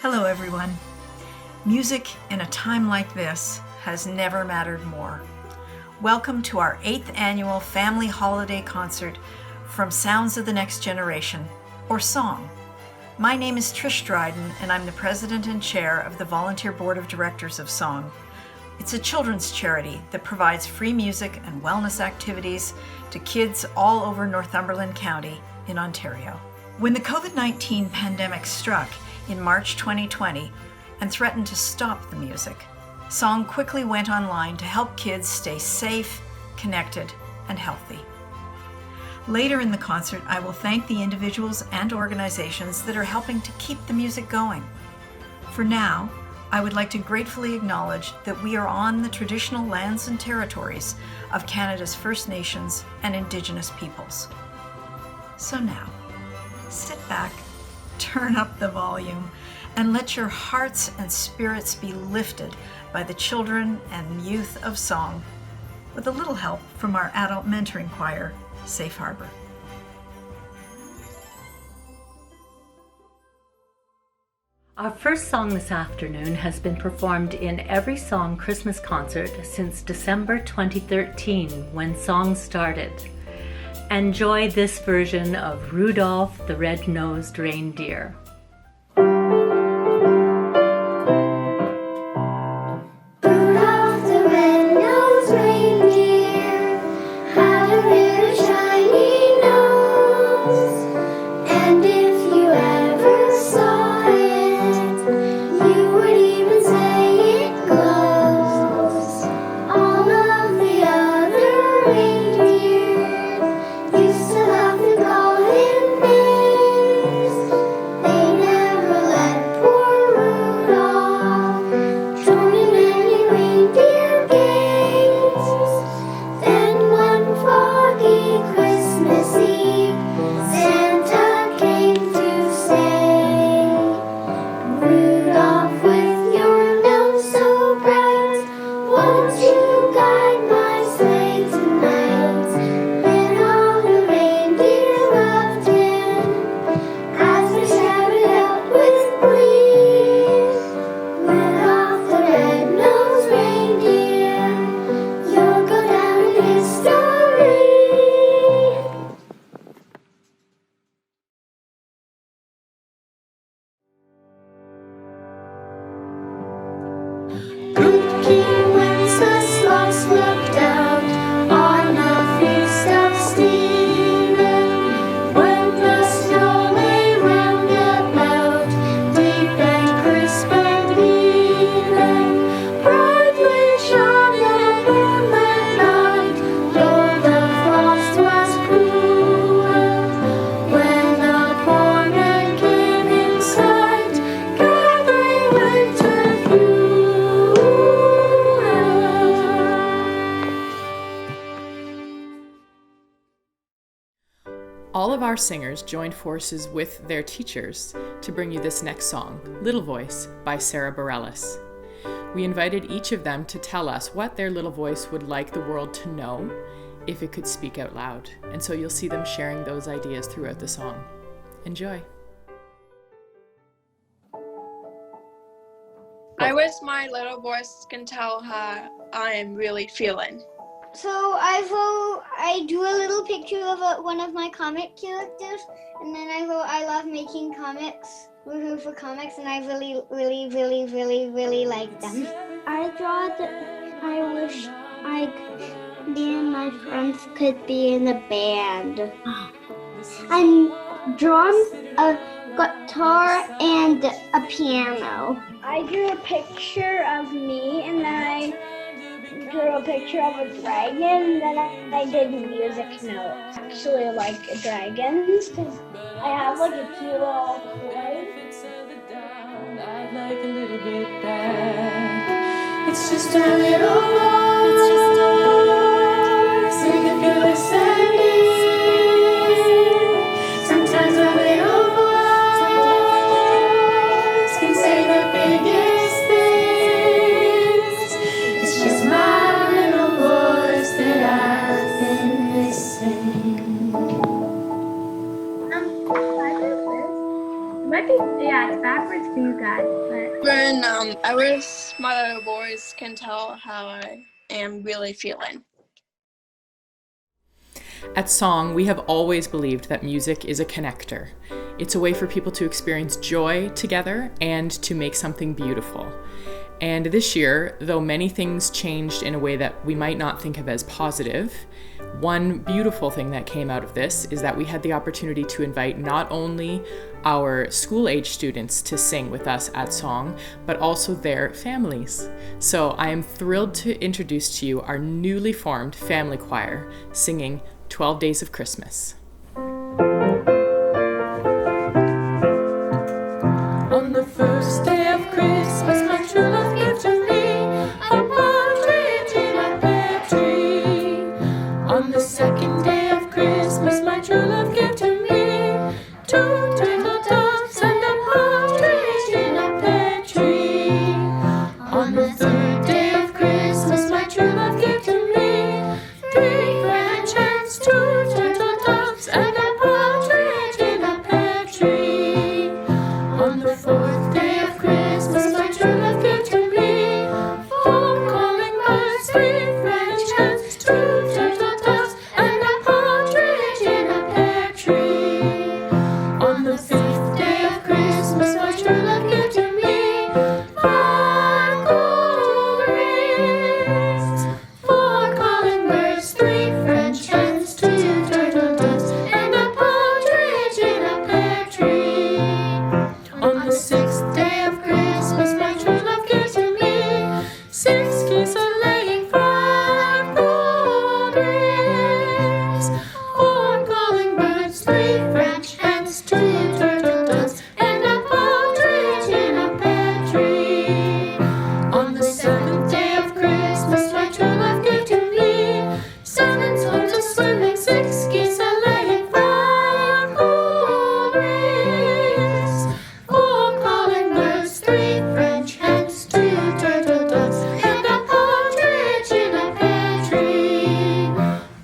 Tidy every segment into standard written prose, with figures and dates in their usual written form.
Hello, everyone. Music in a time like this has never mattered more. Welcome to our 8th annual Family Holiday Concert from Sounds of the Next Generation, or SONG. My name is Trish Dryden, and I'm the President and Chair of the Volunteer Board of Directors of SONG. It's a children's charity that provides free music and wellness activities to kids all over Northumberland County in Ontario. When the COVID-19 pandemic struck in March 2020 and threatened to stop the music, SONG quickly went online to help kids stay safe, connected, and healthy. Later in the concert, I will thank the individuals and organizations that are helping to keep the music going. For now, I would like to gratefully acknowledge that we are on the traditional lands and territories of Canada's First Nations and Indigenous peoples. So now, sit back, turn up the volume, and let your hearts and spirits be lifted by the children and youth of SONG, with a little help from our adult mentoring choir, Safe Harbour. Our first song this afternoon has been performed in every SONG Christmas concert since December 2013, when SONG started. Enjoy this version of Rudolph the Red-Nosed Reindeer. Rudolph the red-nosed reindeer had a very shiny nose, and if you ever saw it, you would even say it glows. All of the other reindeer used to laugh and call him names. They never let poor Rudolph join in any reindeer games. Then one foggy Christmas Eve, Santa came to say, Rudolph, with your nose so bright, won't you guide my sleigh tonight? Then all the reindeer loved him as they shouted out with glee, Rudolph the red-nosed reindeer, you'll go down in history. Good King Wenceslas looked out on the feast of Stephen, when the snow lay round about, deep and crisp and even. Brightly shone the moonlit night, though the frost was cruel. When the poor man came in sight, gathering winter fuel. All of our singers joined forces with their teachers to bring you this next song, Little Voice by Sarah Bareilles. We invited each of them to tell us what their little voice would like the world to know if it could speak out loud. And so you'll see them sharing those ideas throughout the song. Enjoy. I wish my little voice can tell how I am really feeling. So I do a little picture of one of my comic characters, and then I wrote I love making comics, for comics, and I really like them. I draw that I wish me and my friends could be in a band. I'm drawn a guitar and a piano. I drew a picture of me, and then I drew a picture of a dragon, and then I did music notes. Actually, like dragons, because I have like a cute little toy. I'd like a little bit back. It's just a little voice. Sing if you're listening. Sometimes a little voice can say the biggest things. It's just my little voice that I've been missing. Might be, yeah, it's back words for you guys, but When I wish my little boys can tell how I am really feeling. At Song, we have always believed that music is a connector. It's a way for people to experience joy together and to make something beautiful. And this year, though many things changed in a way that we might not think of as positive, one beautiful thing that came out of this is that we had the opportunity to invite not only our school-age students to sing with us at Song, but also their families. So I am thrilled to introduce to you our newly formed family choir singing 12 Days of Christmas. On the first day of Christmas, my true love gave to me a partridge in a pear tree. On the second day of Christmas, my true love gave to me 2 turtle doves and a partridge in a pear tree. On the third day of Christmas, my true love gave to me 3 French hens, 2 turtle doves and a partridge in a pear tree. On the fourth day of Christmas, my true love gave to me 4 calling birds, 3 French hens, 2 turtle doves, and a partridge in a pear tree. On the fifth day of Christmas, my true love gave to me 5 gold rings, 4 calling birds, 3 French hens, 2 turtle doves, and a partridge in a pear tree. On the sixth day of Christmas, my true love gave to me 6 geese a-laying, 5 gold rings, 4 calling birds, 3 French hens, 2 turtle doves, and a partridge in a pear tree. On the seventh day of Christmas, my true love gave to me 7 swans a-swimming, 6 geese a-laying, 5 gold rings, 4 calling birds, 3 French hens, 2 turtle doves, and a partridge in a pear tree.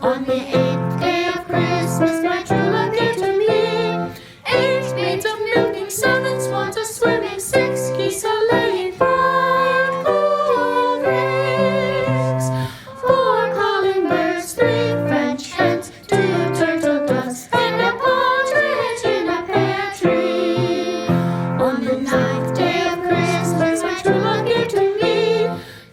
On the 8th day of Christmas, my true love gave to me 8 maids of milking, 7 swans a-swimming, 6 geese a-laying, 5 gold rings, 4 calling birds, 3 French hens, 2 turtle doves, and a partridge in a pear tree. On the 9th day of Christmas, my true love gave to me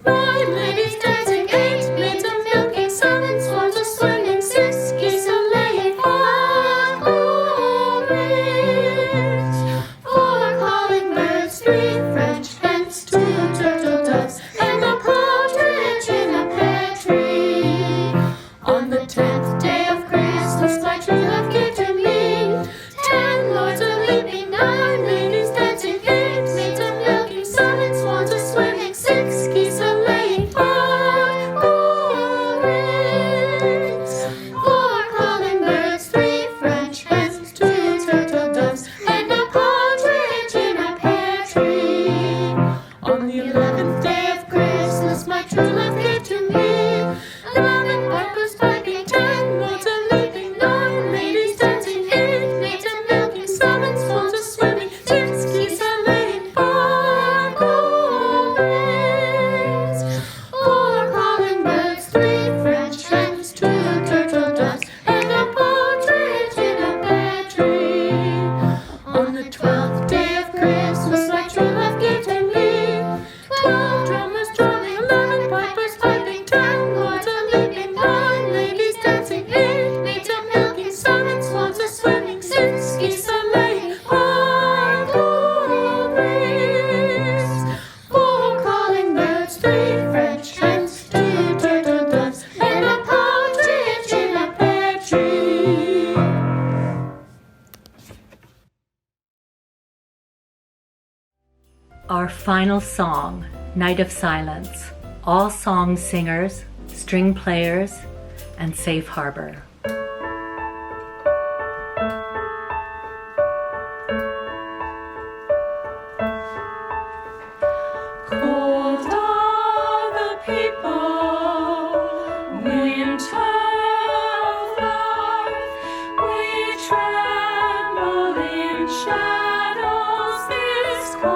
9 ladies dancing, 8 maids of milking, 7 swans a-swimming, 6 geese a-laying, 5 gold rings, 4 calling birds, 3 French hens, 2 turtle doves, and a partridge in a pear tree. On the 10th day of Christmas, my true love gave to me 10 lords a-leaping, 9 ladies dancing, 8 maids of milking, 7 swans a-swimming, 6 geese a-laying, 5 gold rings, 4 calling birds, 3 French hens, 2 turtle doves, and a partridge in a pear tree. On the 11th day of Christmas, my true love gave to me 11 pipers piping, 10 lords a-leaping, 9 ladies dancing, 8 maids of milking, 7 swans a-swimming, 6 geese a-laying, 5 gold rings, 4 calling birds, 3 French hens, 2 turtle doves, and a partridge in a pear tree. On the 12th day of Christmas, my true love gave to me 12 drummers drumming, 11 pipers piping, 10 lords a-leaping, 9 ladies dancing, 8 maids of milking, 7 swans a-swimming, 6 geese a-laying, 5 gold rings, 4 calling birds, 3 French hens, 2 turtle doves, and a partridge in a pear tree. Our final song, Night of Silence, all song singers, string players, and Safe Harbour. Cold are the people, winter flies, we tremble in shadows this cold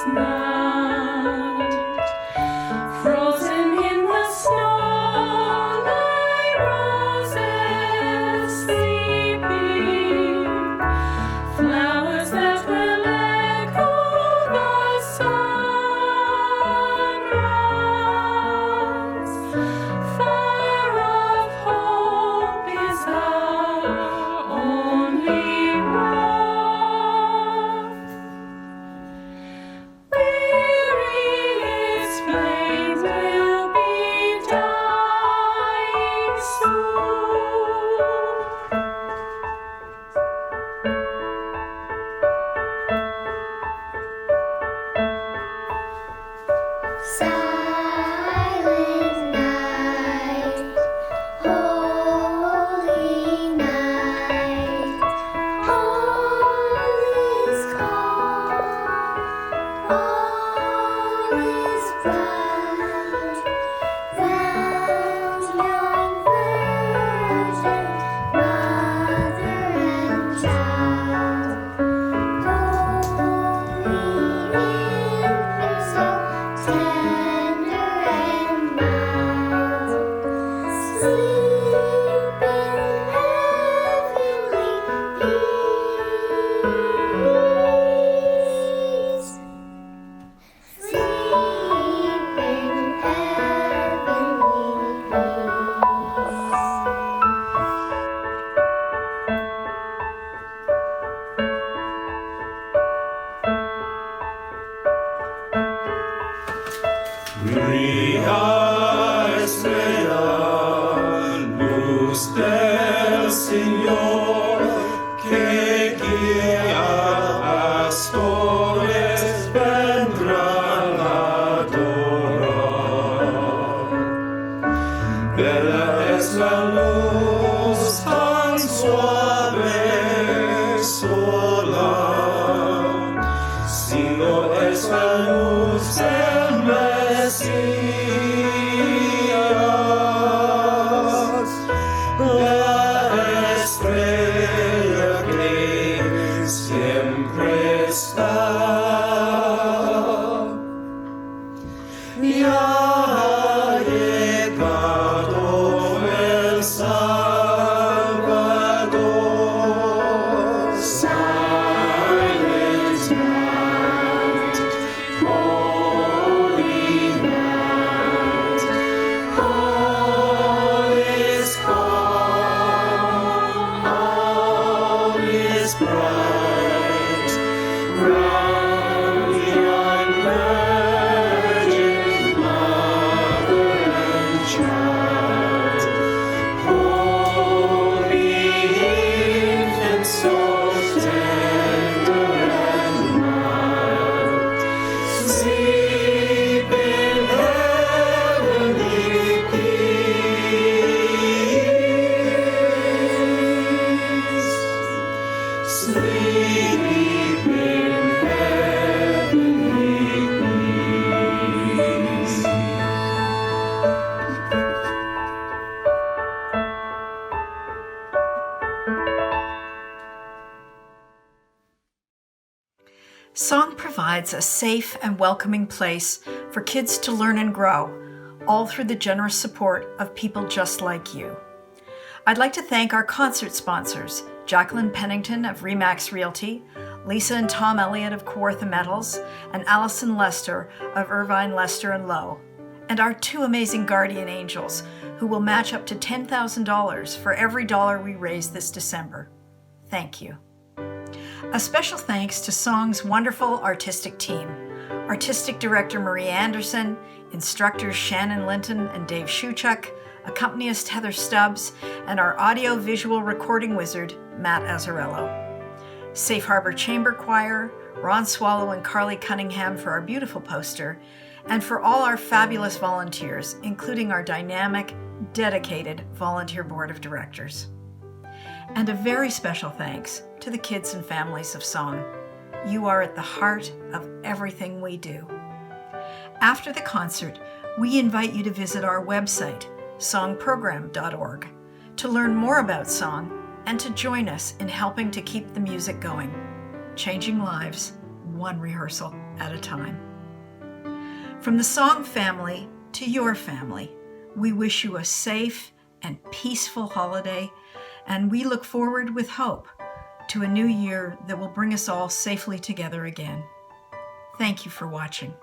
night. Frozen in the snow lie roses sleeping, flowers that will echo the sunrise. Fire of hope is our only rock. Weary flames will be dying soon. Silent night, holy night, all is calm, all is bright. Round young virgin, mother and child, holy infant, so tender and mild, sleep in heavenly peace. Sleep in heavenly peace. Usted, Señor, que guía pastores vendrán a adorar. Bella es la luz tan suave sola, sino es la luz del Mesías, la estrella que siempre está. Ya ha llegado el Salvador. Silent night, holy night, all is calm, all is bright. Round young virgin, mother and child, holy infant, so tender and mild, sleep in heavenly peace. Sleep in heavenly peace. Song provides a safe and welcoming place for kids to learn and grow, all through the generous support of people just like you. I'd like to thank our concert sponsors, Jacqueline Pennington of Remax Realty, Lisa and Tom Elliott of Kawartha Metals, and Allison Lester of Irvine, Lester & Lowe, and our two amazing guardian angels who will match up to $10,000 for every dollar we raise this December. Thank you. A special thanks to Song's wonderful artistic team, Artistic Director Marie Anderson, instructors Shannon Linton and Dave Shuchuk, accompanist Heather Stubbs, and our audio-visual recording wizard, Matt Azzarello. Safe Harbour Chamber Choir, Ron Swallow and Carly Cunningham for our beautiful poster, and for all our fabulous volunteers, including our dynamic, dedicated volunteer board of directors. And a very special thanks to the kids and families of Song. You are at the heart of everything we do. After the concert, we invite you to visit our website, songprogram.org, to learn more about Song and to join us in helping to keep the music going, changing lives one rehearsal at a time. From the song family to your family, we wish you a safe and peaceful holiday, and we look forward with hope to a new year that will bring us all safely together again. Thank you for watching.